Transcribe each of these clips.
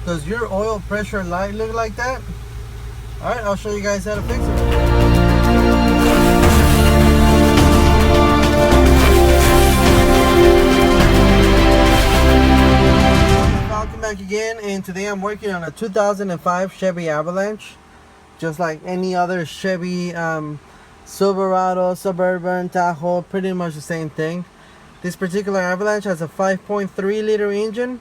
Does your oil pressure light look like that? Alright, I'll show you guys how to fix it. Welcome back again, and today I'm working on a 2005 Chevy Avalanche. Just like any other Chevy, Silverado, Suburban, Tahoe, pretty much the same thing. This particular Avalanche has a 5.3 liter engine.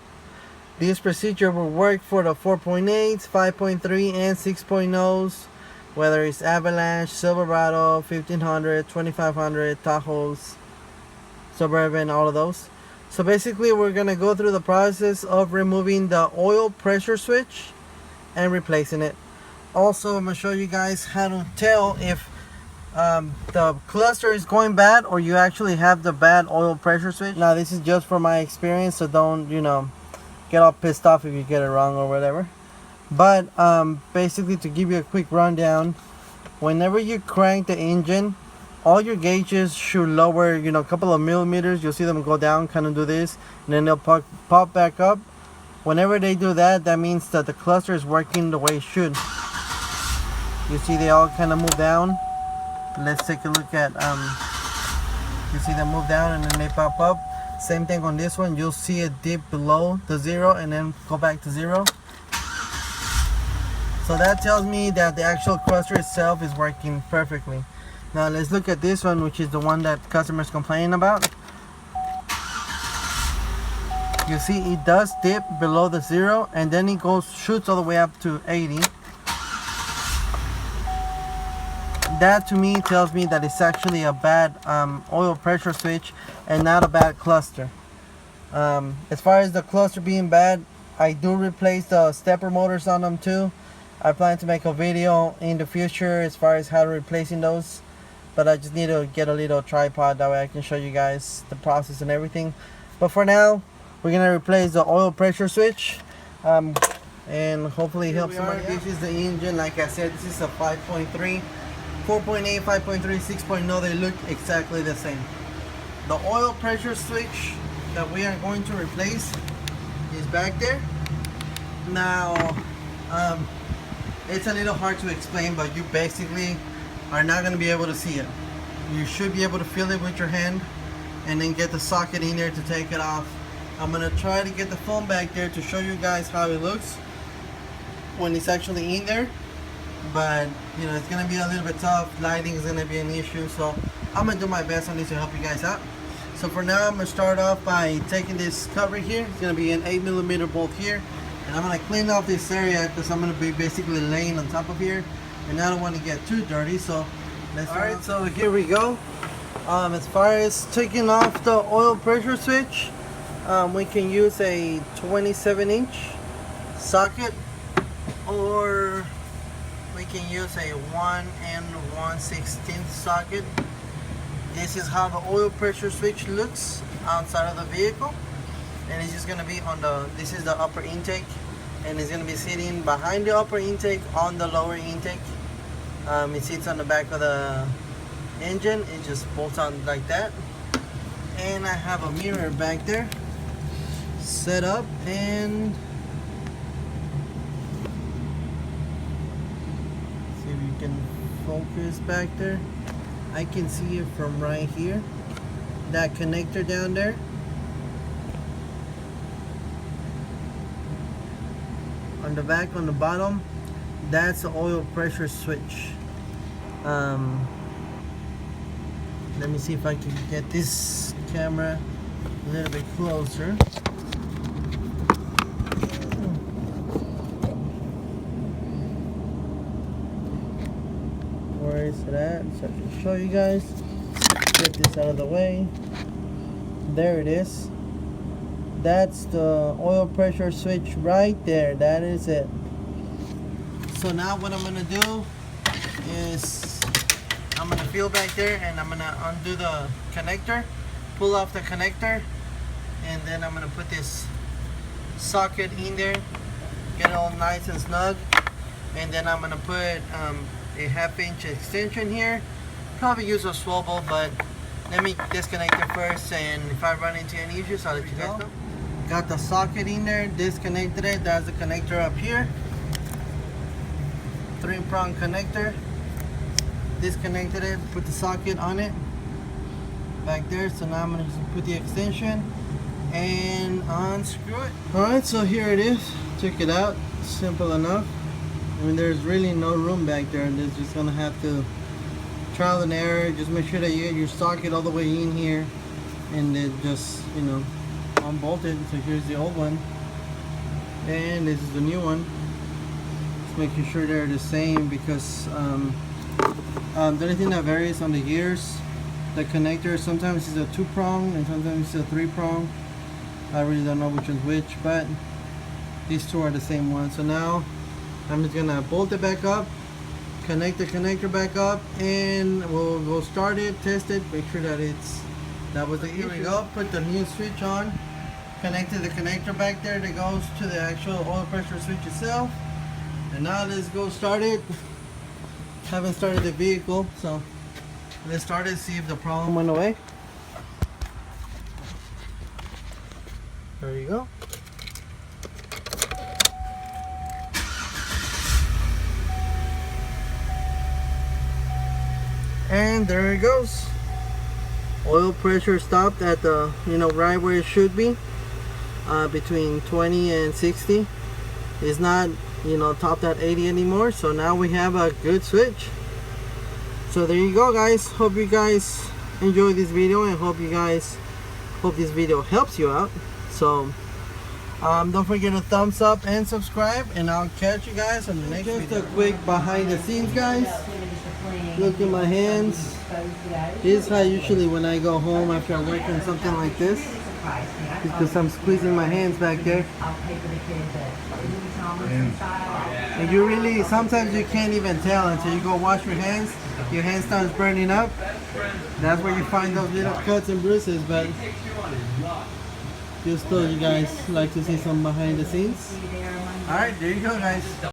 This procedure will work for the 4.8s, 5.3 and 6.0s, whether it's Avalanche, Silverado, 1500, 2500, Tahoes, Suburban, all of those. So basically we're going to go through the process of removing the oil pressure switch and replacing it. Also, I'm going to show you guys how to tell if the cluster is going bad or you actually have the bad oil pressure switch. Now this is just from my experience, so don't, get all pissed off if you get it wrong or whatever. But basically, to give you a quick rundown, whenever you crank the engine, all your gauges should lower, a couple of millimeters. You'll see them go down, kind of do this, and then they'll pop back up. Whenever they do that, that means that the cluster is working the way it should. You see they all kind of move down. Let's take a look at, you see them move down and then they pop up. Same thing on this one. You'll see it dip below the 0 and then go back to 0. So that tells me that the actual cluster itself is working perfectly. Now let's look at this one, which is the one that customers complain about. You see it does dip below the 0 and then it shoots all the way up to 80. That to me tells me that it's actually a bad oil pressure switch and not a bad cluster. As far as the cluster being bad, I do replace the stepper motors on them too. I plan to make a video in the future as far as how to replacing those, but I just need to get a little tripod, that way I can show you guys the process and everything. But for now, we're gonna replace the oil pressure switch and hopefully help somebody out. This is the engine. Like I said, this is a 5.3. 4.8, 5.3, 6.0, they look exactly the same. The oil pressure switch that we are going to replace is back there. Now, it's a little hard to explain, but you basically are not going to be able to see it. You should be able to feel it with your hand and then get the socket in there to take it off. I'm going to try to get the phone back there to show you guys how it looks when it's actually in there. But it's gonna be a little bit tough. Lighting is gonna be an issue, so I'm gonna do my best on this to help you guys out. So for now, I'm gonna start off by taking this cover here. It's gonna be an 8mm bolt here, and I'm gonna clean off this area because I'm gonna be basically laying on top of here, and I don't want to get too dirty. So let's start. Alright, so here we go. As far as taking off the oil pressure switch, we can use a 27-inch socket, or we can use a 1 1/16 socket. This is how the oil pressure switch looks outside of the vehicle, and it's just going to be on this is the upper intake, and it's going to be sitting behind the upper intake on the lower intake. It sits on the back of the engine. It just bolts on like that, and I have a mirror back there set up, and can focus back there. I can see it from right here, that connector down there. On the back, on the bottom, that's the oil pressure switch. Let me see if I can get this camera a little bit closer. Where is it at? So I can show you guys. Get this out of the way. There it is. That's the oil pressure switch right there. That is it. So now what I'm gonna do is I'm gonna feel back there, and I'm gonna undo the connector, pull off the connector, and then I'm gonna put this socket in there, get it all nice and snug, and then I'm gonna put a 1/2-inch extension here. Probably use a swivel, but let me disconnect it first, and if I run into any issues, I'll let you guys know. Got the socket in there, disconnected it. That's the connector up here. 3-prong connector. Disconnected it, put the socket on it back there. So now I'm gonna just put the extension and unscrew it. Alright, so here it is. Check it out. Simple enough. I mean, there's really no room back there. There's just gonna have to trial and error. Just make sure that you get your socket all the way in here, and then just, you know, unbolt it. So here's the old one, and this is the new one. Just making sure they're the same, because the only thing that varies on the gears, the connector, sometimes it's a 2-prong and sometimes it's a 3-prong. I really don't know which one's which, but these two are the same one. So now I'm just gonna bolt it back up, connect the connector back up, and we'll go start it, test it, make sure that that was the issue. Here we go. Put the new switch on, connected the connector back there that goes to the actual oil pressure switch itself. And now let's go start it. Haven't started the vehicle, so let's start it, see if the problem went away. There you go. And there it goes. Oil pressure stopped at the, you know, right where it should be, between 20 and 60. It's not, you know, topped at 80 anymore. So now we have a good switch. So there you go, guys. Hope you guys enjoyed this video, and hope this video helps you out. So don't forget to thumbs up and subscribe, and I'll catch you guys on the next video. Just a quick behind the scenes, guys. Look at my hands. This is how usually when I go home after I work on something like this, because I'm squeezing my hands back there. And you really, sometimes you can't even tell until you go wash your hands. Your hand starts burning up. That's where you find those little cuts and bruises. But just thought you guys like to see some behind the scenes. Alright, there you go, guys.